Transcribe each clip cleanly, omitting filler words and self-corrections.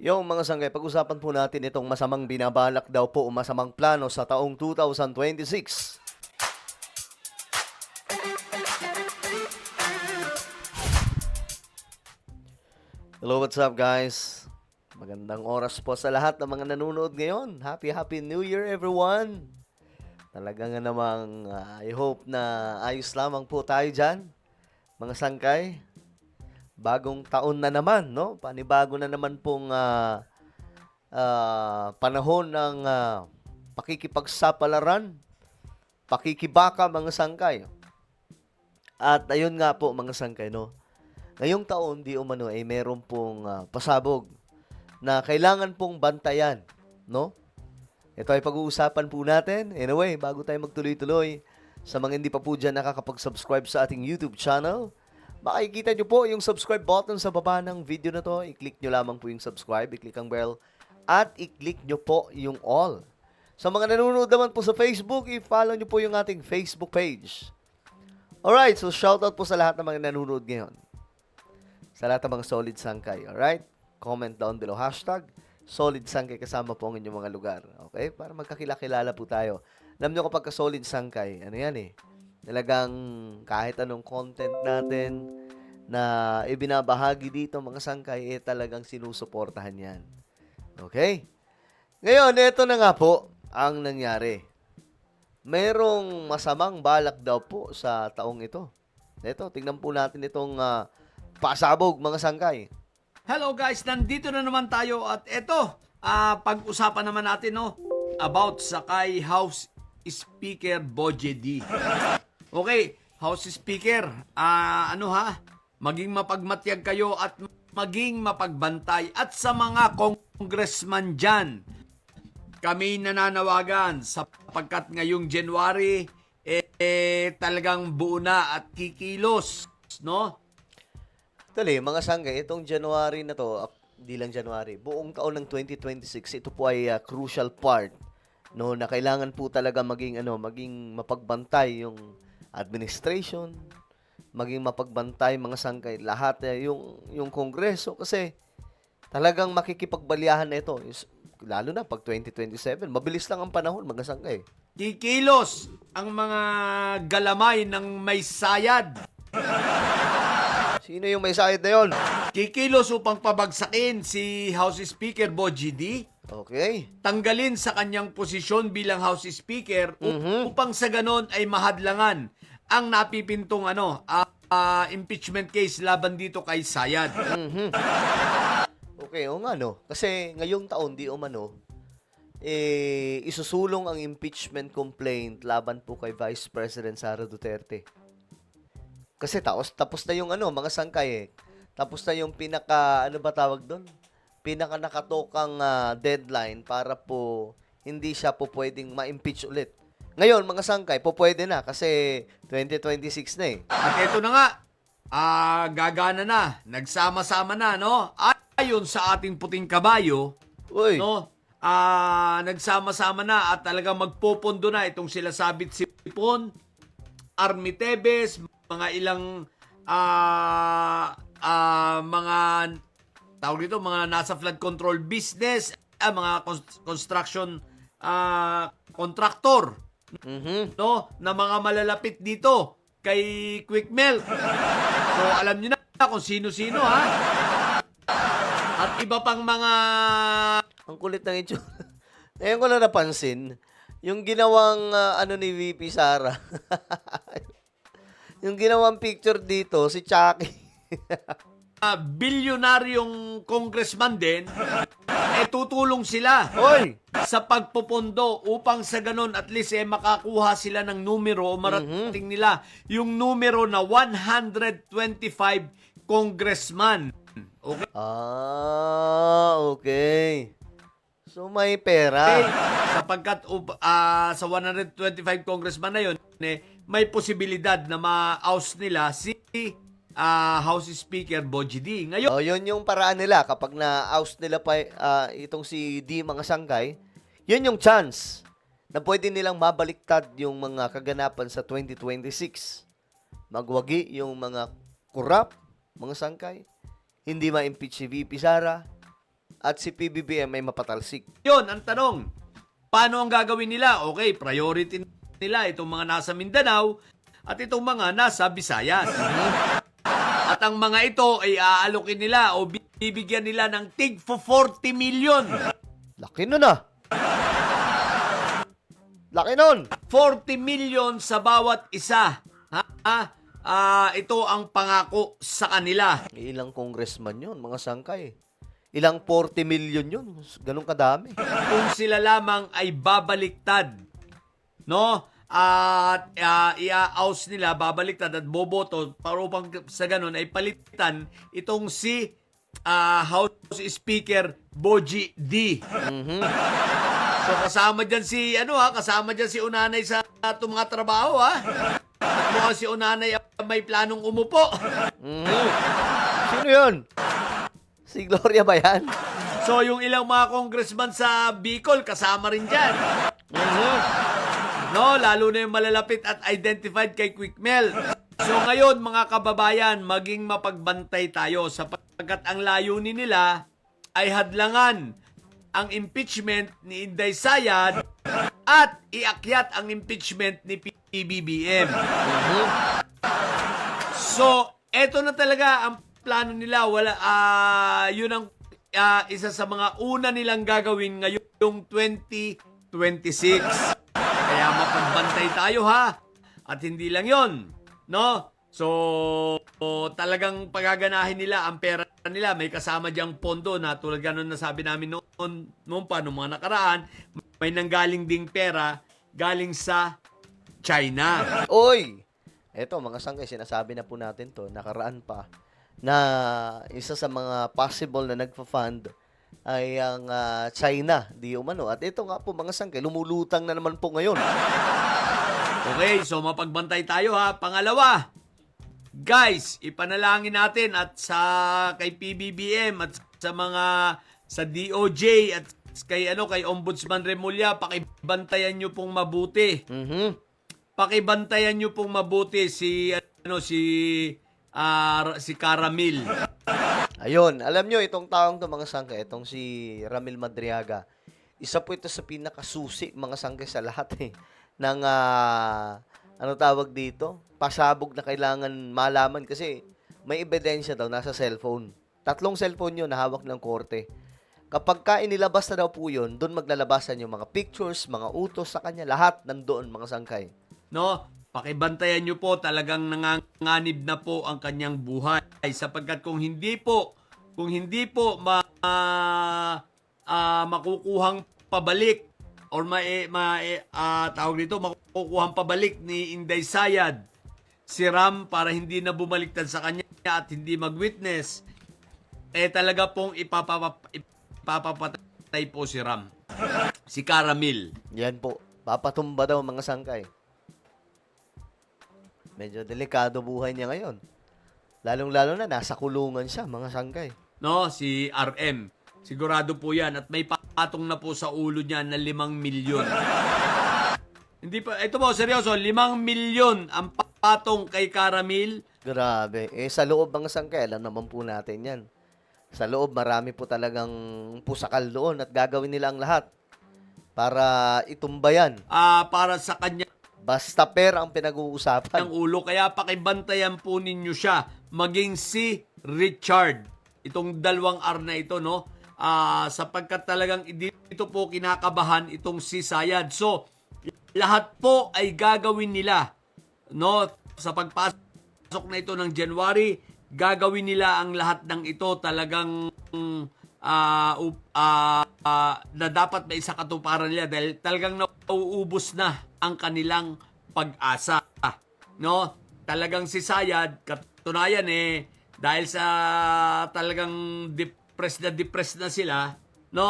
Yung mga sanggay, pag-usapan po natin itong masamang binabalak daw po o masamang plano sa taong 2026. Hello, what's up guys? Magandang oras po sa lahat ng mga nanonood ngayon. Happy New Year everyone! Talaga nga namang I hope na ayos lamang po tayo dyan, mga sangkay. Bagong taon na naman, no? Panibago na naman pong panahon ng pakikipagsapalaran, pakikibaka mga sangkay. At ayun nga po mga sangkay, no? Ngayong taon, di umano ay meron pong pasabog na kailangan pong bantayan, no? Ito ay pag-uusapan po natin. Anyway, bago tayo magtuloy-tuloy, sa mga hindi pa po dyan nakakapag-subscribe sa ating YouTube channel, makikita nyo po yung subscribe button sa baba ng video na to. I-click nyo lamang po yung subscribe, i-click ang bell, at i-click nyo po yung all. Sa mga nanonood naman po sa Facebook, i-follow nyo po yung ating Facebook page. Alright, so shoutout po sa lahat ng mga nanonood ngayon. Sa lahat ng mga solid sangkay, alright? Comment down below, hashtag solid sangkay kasama po ang inyong mga lugar. Okay? Para magkakilala po tayo. Alam nyo kapag solid sangkay, ano yan eh? Talagang kahit anong content natin na ibinabahagi dito mga sangkay, talagang sinusuportahan yan. Okay? Ngayon, ito na nga po ang nangyari. Merong masamang balak daw po sa taong ito. Ito, tingnan po natin itong pasabog mga sangkay. Hello guys, nandito na naman tayo at eto, pag-usapan naman natin about sa kay House Speaker Boje D. Okay, House Speaker, maging mapagmatyag kayo at maging mapagbantay at sa mga congressman dyan, kami nananawagan sapagkat ngayong January, talagang buo na at kikilos, no? Actually, mga sanggay, itong January na to, di lang January, buong taon ng 2026, ito po ay crucial part no na kailangan po talaga maging mapagbantay yung administration, maging mapagbantay mga sangkay, lahat yung kongreso kasi talagang makikipagbalyahan na ito. Lalo na pag 2027, mabilis lang ang panahon mga sangkay. Kikilos ang mga galamay ng may sayad. Sino yung may sakit na yun? Kikilos upang pabagsakin si House Speaker Boje D. Okay. Tanggalin sa kanyang posisyon bilang House Speaker upang sa ganon ay mahadlangan ang napipintong impeachment case laban dito kay Sayad. Okay, o nga no. Kasi ngayong taon, di umano, isusulong ang impeachment complaint laban po kay Vice President Sara Duterte. Kasi tapos na yung mga sangkay eh. Tapos na yung tawag doon? Pinaka nakatokang deadline para po hindi siya po pwedeng ma-impeach ulit. Ngayon, mga sangkay, po pwede na kasi 2026 na eh. At ito na nga, gagana na, nagsama-sama na, no? Ayon sa ating puting kabayo, Uy. no? Nagsama-sama na at talagang magpopondo na itong sila Sabit Sipon, Army Tebes, mga ilang mga tawag dito, mga nasa flood control business, mga construction contractor, no, na mga malalapit dito kay Quick Melt. So alam niyo na kung sino-sino ha. At iba pang mga Ang kulit ng itsura. Ngayon ko na napansin, yung ginawang ni VP Sara. Yung ginawang picture dito, si Chucky. bilyonaryong congressman din, tutulong sila Hoy! sa pagpopondo upang sa ganun at least makakuha sila ng numero o marating nila yung numero na 125 congressman. Okay? Okay. So may pera. Sapagkat sa 125 congressman na yun, may posibilidad na ma-oust nila si House Speaker Boje D. Ngayon, Yun yung paraan nila kapag na-oust nila pa itong si D mga sangkay. Yun yung chance na pwede nilang mabaliktad yung mga kaganapan sa 2026. Magwagi yung mga kurap, mga sangkay. Hindi ma-impeach si VP Sara. at si PBBM ay mapatalsik. Yun, ang tanong, paano ang gagawin nila? Okay, priority nila itong mga nasa Mindanao at itong mga nasa Visayas. At ang mga ito ay aalokin nila o bibigyan nila ng tig for 40 million. Laki nun ah. Laki nun. 40 million sa bawat isa. Ito ang pangako sa kanila. Ilang congressman yun, mga sangkay. Ilang 40 million yun. Ganun kadami. Kung sila lamang ay babaliktad, no? At ia-oust nila, babaliktad at boboto para upang sa ganun ay palitan itong si House Speaker Boji D. So kasama diyan si kasama diyan si Unanay sa itong mga trabaho At mukhang si Unanay may planong umupo. Sino yun? Si Gloria ba yan? So yung ilang mga congressman sa Bicol kasama rin diyan. No, lalo na yung malalapit at identified kay Quickmel. So ngayon mga kababayan, maging mapagbantay tayo sapagkat ang layunin nila ay hadlangan ang impeachment ni Inday Sayad at iakyat ang impeachment ni PBBM. So, eto na talaga ang plano nila. Yun ang isa sa mga una nilang gagawin ngayong 2026. Kaya mapagbantay tayo At hindi lang yon, no? So, talagang pagaganahin nila ang pera nila. May kasama diyang pondo na tulad ganun na sabi namin noon pa, noong mga nakaraan, may nanggaling ding pera galing sa China. Oy! Eto, mga sangkay, sinasabi na po natin to, nakaraan pa, na isa sa mga possible na nagpa-fund ay ang China, di umano. At ito nga po, mga sangkay, lumulutang na naman po ngayon. Okay, so mapagbantay tayo Pangalawa, guys, ipanalangin natin at kay PBBM at sa DOJ at kay Ombudsman Remulla, pakibantayan niyo pong mabuti. Pakibantayan niyo pong mabuti si Caramil. Ayun, alam nyo, itong taong to, mga sangkay, itong si Ramil Madriaga, isa po ito sa pinakasusi, mga sangkay, sa lahat ng tawag dito, pasabog na kailangan malaman kasi may ebidensya daw nasa cellphone. 3 cellphone yun na hawak ng korte. Kapag inilabas na daw po yun, doon maglalabasan yung mga pictures, mga utos sa kanya, lahat nandoon, mga sangkay. No, pakibantayan niyo po, talagang nanganganib na po ang kanyang buhay sapagkat kung hindi po makukuhang pabalik or tawag dito, makukuhang pabalik ni Inday Sayad si Ram para hindi na bumaliktad sa kanya at hindi mag-witness, talaga pong ipapapatay po si Ram. Si Caramil. Yan po, papatumba daw, mga sangkay. Medyo delikado buhay niya ngayon. Lalong-lalo na, nasa kulungan siya, mga sangkay. No, si RM. Sigurado po yan. At may patong na po sa ulo niya na 5 milyon. Hindi pa, ito po, seryoso, 5 milyon ang patong kay Caramil. Grabe. Sa loob, mga sangkay, alam naman po natin yan. Sa loob, marami po talagang pusakal doon at gagawin nila ang lahat para itumba yan. Para sa kanya Basta pera ang pinag-uusapan. ng ulo. Kaya pakibantayan po ninyo siya. Maging si Richard. Itong 2 R na ito, no? Sapagkat talagang dito po kinakabahan itong si Sayad. So, lahat po ay gagawin nila, no? Sa pagpasok na ito ng January, gagawin nila ang lahat ng ito talagang na dapat may isa katuparan nila dahil talagang nauubos na ang kanilang pag-asa. No? Talagang si Sayad, katunayan dahil sa talagang depressed na sila, no?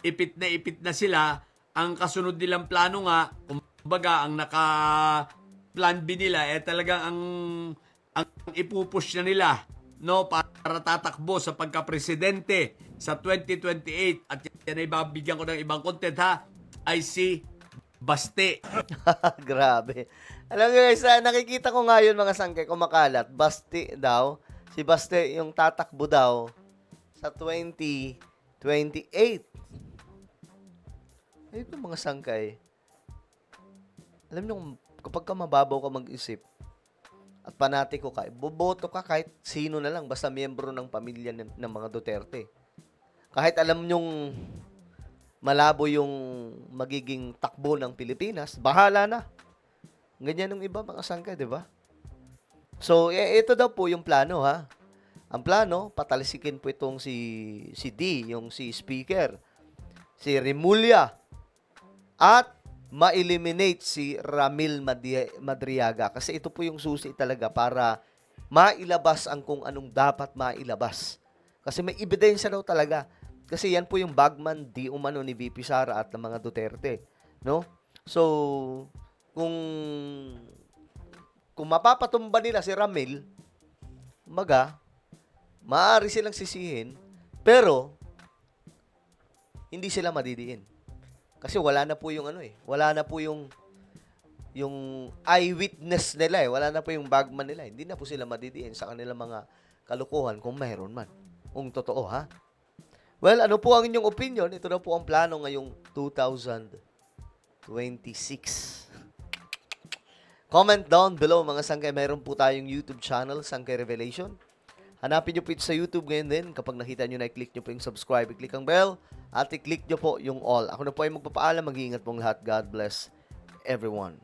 Ipit na sila, ang kasunod nilang plano nga, kumbaga ang naka-plan B nila, talagang ang ipupush na nila, no, para tatakbo sa pagka-presidente sa 2028 at yan ay babigyan ko ng ibang content ay si Baste. Grabe. Alam nyo guys, nakikita ko nga yun, mga sangkay, kumakalat. Baste daw. Si Baste yung tatakbo daw sa 2028. 28. Ayun yung mga sangkay. Alam niyo, kapag ka mababaw ka mag-isip at panatiko ka, boboto ka kahit sino na lang, basta miyembro ng pamilya ng mga Duterte. Kahit alam nyong malabo yung magiging takbo ng Pilipinas, bahala na. Ganyan ng iba, mga sangkay, di ba? So, ito daw po yung plano, ha? Ang plano, patalisikin po itong si D, yung si Speaker, si Remulla, at ma-eliminate si Ramil Madriaga. Kasi ito po yung susi talaga para mailabas ang kung anong dapat mailabas. Kasi may ebidensya daw talaga. Kasi yan po yung bagman di umano ni VP Sara at ng mga Duterte. No? So, kung mapapatumba nila si Ramil, maaari silang sisihin, pero hindi sila madidiin. Kasi wala na po yung wala na po yung eyewitness nila wala na po yung bagman nila. Hindi na po sila madidiin sa kanilang mga kalukuhan kung mayroon man. Kung totoo, ha? Well, ano po ang inyong opinion? Ito na po ang plano ngayong 2026. Comment down below, mga sangkay. Mayroon po tayong YouTube channel, Sangkay Revelation. Hanapin nyo po ito sa YouTube ngayon din. Kapag nakita nyo na, i-click nyo po yung subscribe, i-click ang bell, at i-click nyo po yung all. Ako na po ay magpapaalam. Mag-iingat pong lahat. God bless everyone.